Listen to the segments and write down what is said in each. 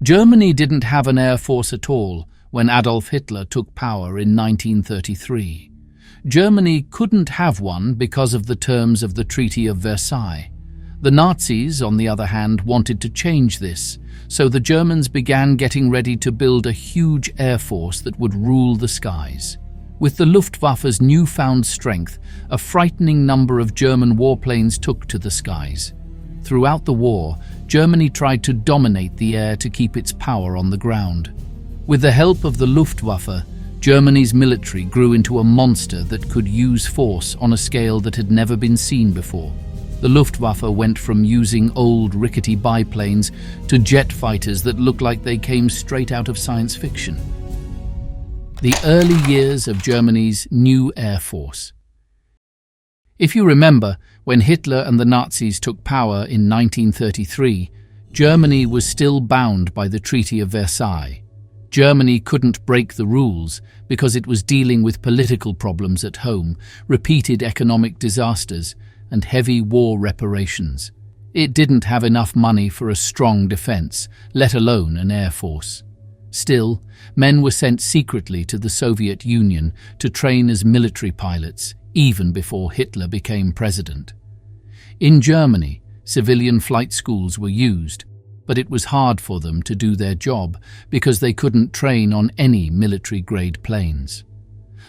Germany didn't have an air force at all when Adolf Hitler took power in 1933. Germany couldn't have one because of the terms of the Treaty of Versailles. The Nazis, on the other hand, wanted to change this, so the Germans began getting ready to build a huge air force that would rule the skies. With the Luftwaffe's newfound strength, a frightening number of German warplanes took to the skies. Throughout the war, Germany tried to dominate the air to keep its power on the ground. With the help of the Luftwaffe, Germany's military grew into a monster that could use force on a scale that had never been seen before. The Luftwaffe went from using old rickety biplanes to jet fighters that looked like they came straight out of science fiction. The early years of Germany's new air force. If you remember, when Hitler and the Nazis took power in 1933, Germany was still bound by the Treaty of Versailles. Germany couldn't break the rules because it was dealing with political problems at home, repeated economic disasters, and heavy war reparations. It didn't have enough money for a strong defense, let alone an air force. Still, men were sent secretly to the Soviet Union to train as military pilots, even before Hitler became president. In Germany, civilian flight schools were used, but it was hard for them to do their job because they couldn't train on any military-grade planes.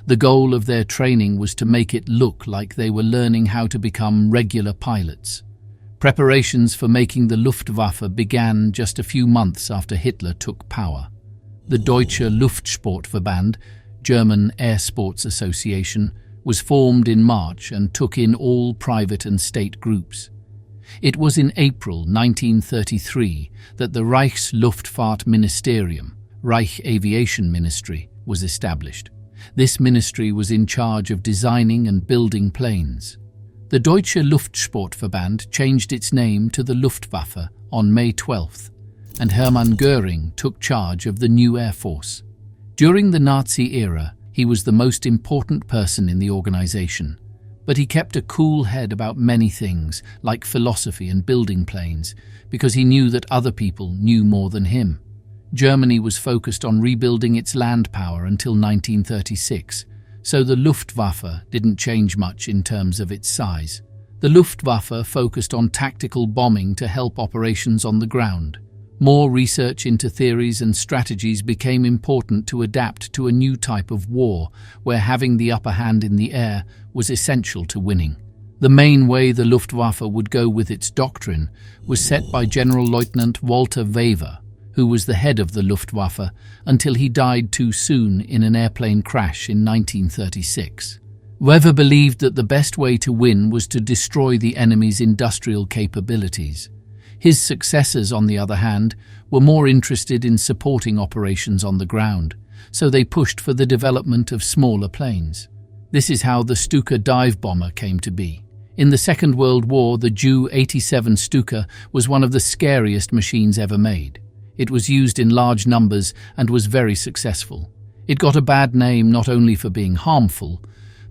The goal of their training was to make it look like they were learning how to become regular pilots. Preparations for making the Luftwaffe began just a few months after Hitler took power. The Deutsche Luftsportverband, German Air Sports Association, was formed in March and took in all private and state groups. It was in April 1933 that the Reichsluftfahrtministerium, Reich Aviation Ministry, was established. This ministry was in charge of designing and building planes. The Deutsche Luftsportverband changed its name to the Luftwaffe on May 12th, and Hermann Göring took charge of the new air force. During the Nazi era, he was the most important person in the organization, but he kept a cool head about many things, like philosophy and building planes, because he knew that other people knew more than him. Germany was focused on rebuilding its land power until 1936, so the Luftwaffe didn't change much in terms of its size. The Luftwaffe focused on tactical bombing to help operations on the ground. More research into theories and strategies became important to adapt to a new type of war, where having the upper hand in the air was essential to winning. The main way the Luftwaffe would go with its doctrine was set by Generalleutnant Walter Wever, who was the head of the Luftwaffe until he died too soon in an airplane crash in 1936. Wever believed that the best way to win was to destroy the enemy's industrial capabilities. His successors, on the other hand, were more interested in supporting operations on the ground, so they pushed for the development of smaller planes. This is how the Stuka dive bomber came to be. In the Second World War, the Ju-87 Stuka was one of the scariest machines ever made. It was used in large numbers and was very successful. It got a bad name not only for being harmful,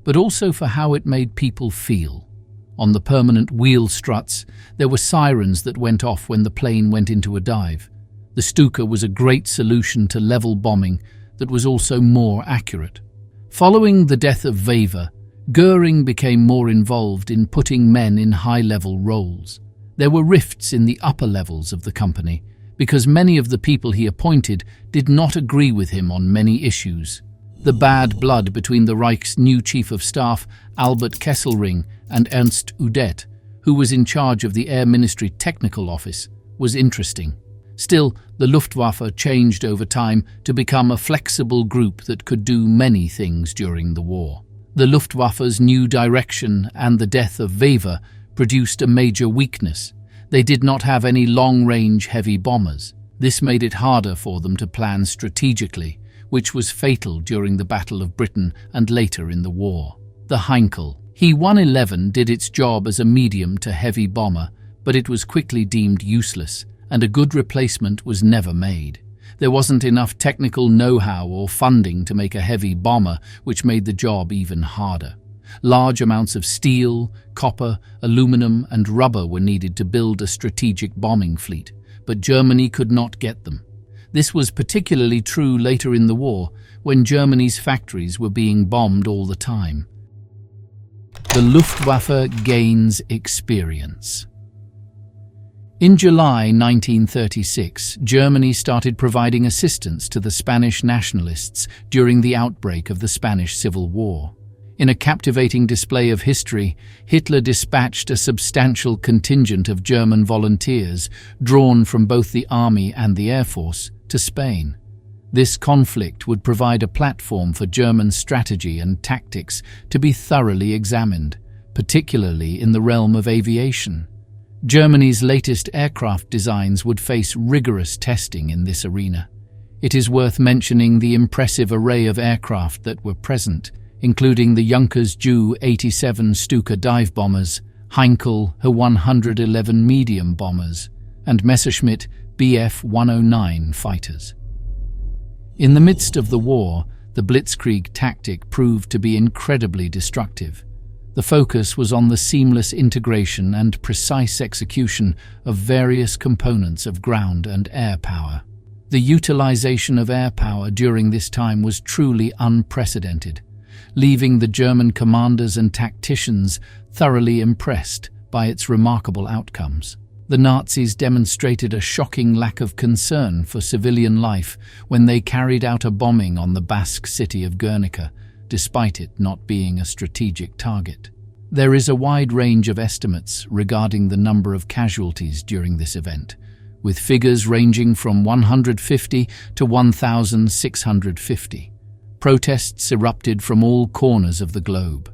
but also for how it made people feel. On the permanent wheel struts, there were sirens that went off when the plane went into a dive. The Stuka was a great solution to level bombing that was also more accurate. Following the death of Wever, Göring became more involved in putting men in high-level roles. There were rifts in the upper levels of the company, because many of the people he appointed did not agree with him on many issues. The bad blood between the Reich's new Chief of Staff, Albert Kesselring, and Ernst Udet, who was in charge of the Air Ministry Technical Office, was interesting. Still, the Luftwaffe changed over time to become a flexible group that could do many things during the war. The Luftwaffe's new direction and the death of Wever produced a major weakness. They did not have any long-range heavy bombers. This made it harder for them to plan strategically, which was fatal during the Battle of Britain and later in the war. The Heinkel He-111 did its job as a medium to heavy bomber, but it was quickly deemed useless, and a good replacement was never made. There wasn't enough technical know-how or funding to make a heavy bomber, which made the job even harder. Large amounts of steel, copper, aluminum, and rubber were needed to build a strategic bombing fleet, but Germany could not get them. This was particularly true later in the war, when Germany's factories were being bombed all the time. The Luftwaffe gains experience. In July 1936, Germany started providing assistance to the Spanish nationalists during the outbreak of the Spanish Civil War. In a captivating display of history, Hitler dispatched a substantial contingent of German volunteers, drawn from both the army and the air force, to Spain. This conflict would provide a platform for German strategy and tactics to be thoroughly examined, particularly in the realm of aviation. Germany's latest aircraft designs would face rigorous testing in this arena. It is worth mentioning the impressive array of aircraft that were present, including the Junkers Ju-87 Stuka dive bombers, Heinkel He-111 medium bombers, and Messerschmitt Bf-109 fighters. In the midst of the war, the blitzkrieg tactic proved to be incredibly destructive. The focus was on the seamless integration and precise execution of various components of ground and air power. The utilization of air power during this time was truly unprecedented, leaving the German commanders and tacticians thoroughly impressed by its remarkable outcomes. The Nazis demonstrated a shocking lack of concern for civilian life when they carried out a bombing on the Basque city of Guernica, despite it not being a strategic target. There is a wide range of estimates regarding the number of casualties during this event, with figures ranging from 150 to 1,650. Protests erupted from all corners of the globe.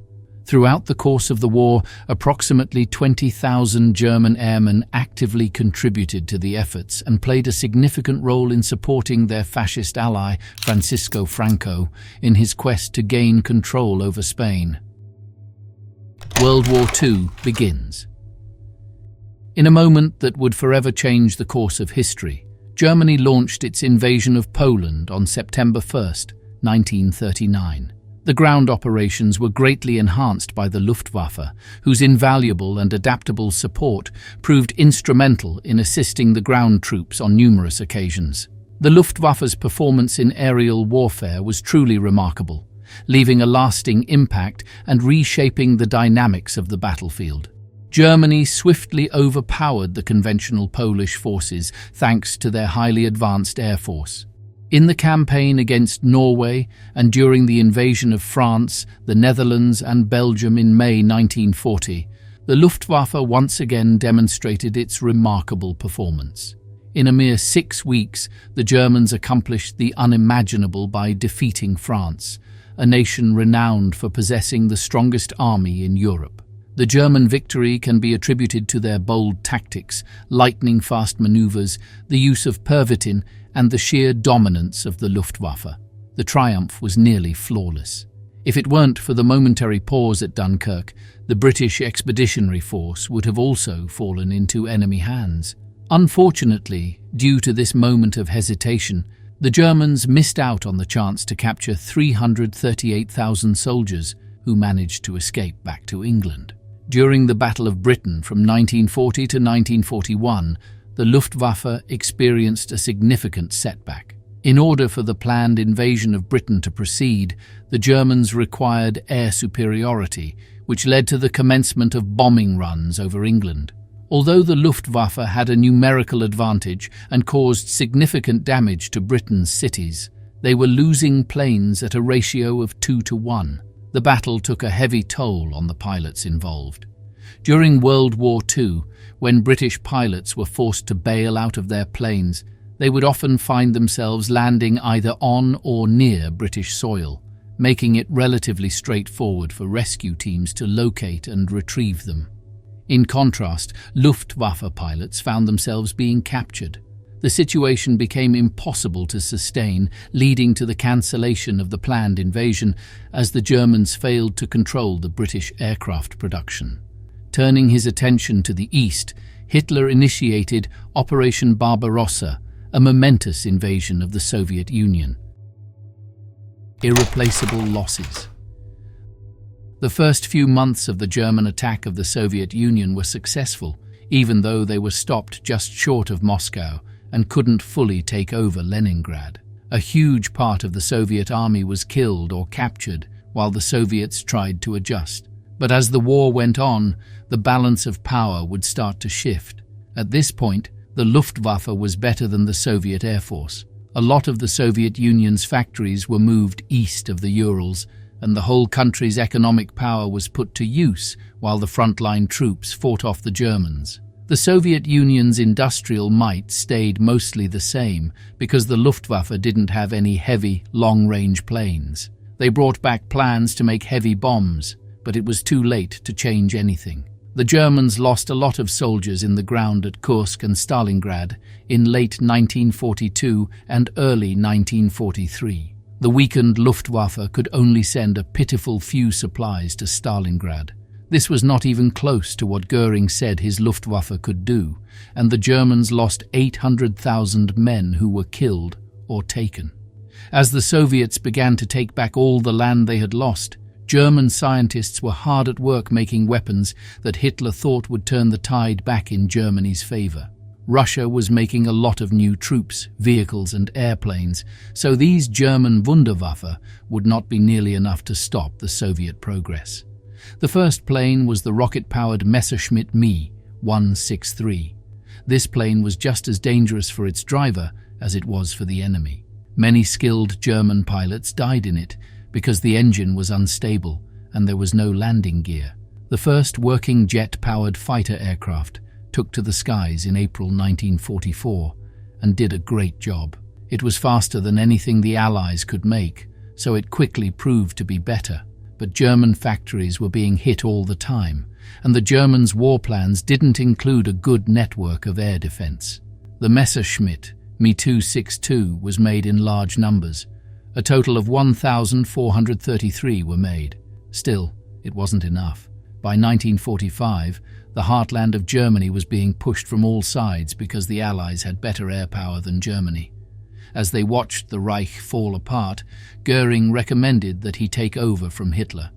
Throughout the course of the war, approximately 20,000 German airmen actively contributed to the efforts and played a significant role in supporting their fascist ally, Francisco Franco, in his quest to gain control over Spain. World War II begins. In a moment that would forever change the course of history, Germany launched its invasion of Poland on September 1st, 1939. The ground operations were greatly enhanced by the Luftwaffe, whose invaluable and adaptable support proved instrumental in assisting the ground troops on numerous occasions. The Luftwaffe's performance in aerial warfare was truly remarkable, leaving a lasting impact and reshaping the dynamics of the battlefield. Germany swiftly overpowered the conventional Polish forces thanks to their highly advanced air force. In the campaign against Norway and during the invasion of France, the Netherlands and Belgium in May 1940, the Luftwaffe once again demonstrated its remarkable performance. In a mere 6 weeks, the Germans accomplished the unimaginable by defeating France, a nation renowned for possessing the strongest army in Europe. The German victory can be attributed to their bold tactics, lightning-fast maneuvers, the use of Pervitin, and the sheer dominance of the Luftwaffe. The triumph was nearly flawless. If it weren't for the momentary pause at Dunkirk, the British Expeditionary Force would have also fallen into enemy hands. Unfortunately, due to this moment of hesitation, the Germans missed out on the chance to capture 338,000 soldiers who managed to escape back to England. During the Battle of Britain from 1940 to 1941, the Luftwaffe experienced a significant setback. In order for the planned invasion of Britain to proceed, the Germans required air superiority, which led to the commencement of bombing runs over England. Although the Luftwaffe had a numerical advantage and caused significant damage to Britain's cities, they were losing planes at a ratio of 2-to-1. The battle took a heavy toll on the pilots involved. During World War II, when British pilots were forced to bail out of their planes, they would often find themselves landing either on or near British soil, making it relatively straightforward for rescue teams to locate and retrieve them. In contrast, Luftwaffe pilots found themselves being captured. The situation became impossible to sustain, leading to the cancellation of the planned invasion as the Germans failed to control the British aircraft production. Turning his attention to the east, Hitler initiated Operation Barbarossa, a momentous invasion of the Soviet Union. Irreplaceable losses. The first few months of the German attack of the Soviet Union were successful, even though they were stopped just short of Moscow and couldn't fully take over Leningrad. A huge part of the Soviet army was killed or captured while the Soviets tried to adjust. But as the war went on, the balance of power would start to shift. At this point, the Luftwaffe was better than the Soviet Air Force. A lot of the Soviet Union's factories were moved east of the Urals, and the whole country's economic power was put to use while the frontline troops fought off the Germans. The Soviet Union's industrial might stayed mostly the same because the Luftwaffe didn't have any heavy, long-range planes. They brought back plans to make heavy bombs, but it was too late to change anything. The Germans lost a lot of soldiers in the ground at Kursk and Stalingrad in late 1942 and early 1943. The weakened Luftwaffe could only send a pitiful few supplies to Stalingrad. This was not even close to what Goering said his Luftwaffe could do, and the Germans lost 800,000 men who were killed or taken. As the Soviets began to take back all the land they had lost, German scientists were hard at work making weapons that Hitler thought would turn the tide back in Germany's favor. Russia was making a lot of new troops, vehicles and airplanes, so these German Wunderwaffe would not be nearly enough to stop the Soviet progress. The first plane was the rocket-powered Messerschmitt Me 163. This plane was just as dangerous for its driver as it was for the enemy. Many skilled German pilots died in it because the engine was unstable and there was no landing gear. The first working jet-powered fighter aircraft took to the skies in April 1944 and did a great job. It was faster than anything the Allies could make, so it quickly proved to be better. But German factories were being hit all the time, and the Germans' war plans didn't include a good network of air defense. The Messerschmitt Me 262 was made in large numbers. A total of 1,433 were made. Still, it wasn't enough. By 1945, the heartland of Germany was being pushed from all sides because the Allies had better air power than Germany. As they watched the Reich fall apart, Goering recommended that he take over from Hitler.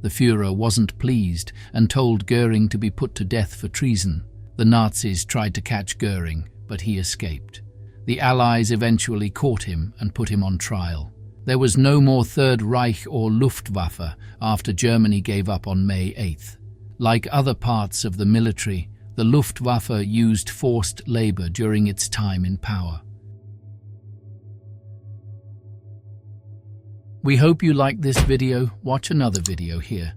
The Führer wasn't pleased and told Goering to be put to death for treason. The Nazis tried to catch Goering, but he escaped. The Allies eventually caught him and put him on trial. There was no more Third Reich or Luftwaffe after Germany gave up on May 8th. Like other parts of the military, the Luftwaffe used forced labor during its time in power. We hope you liked this video. Watch another video here.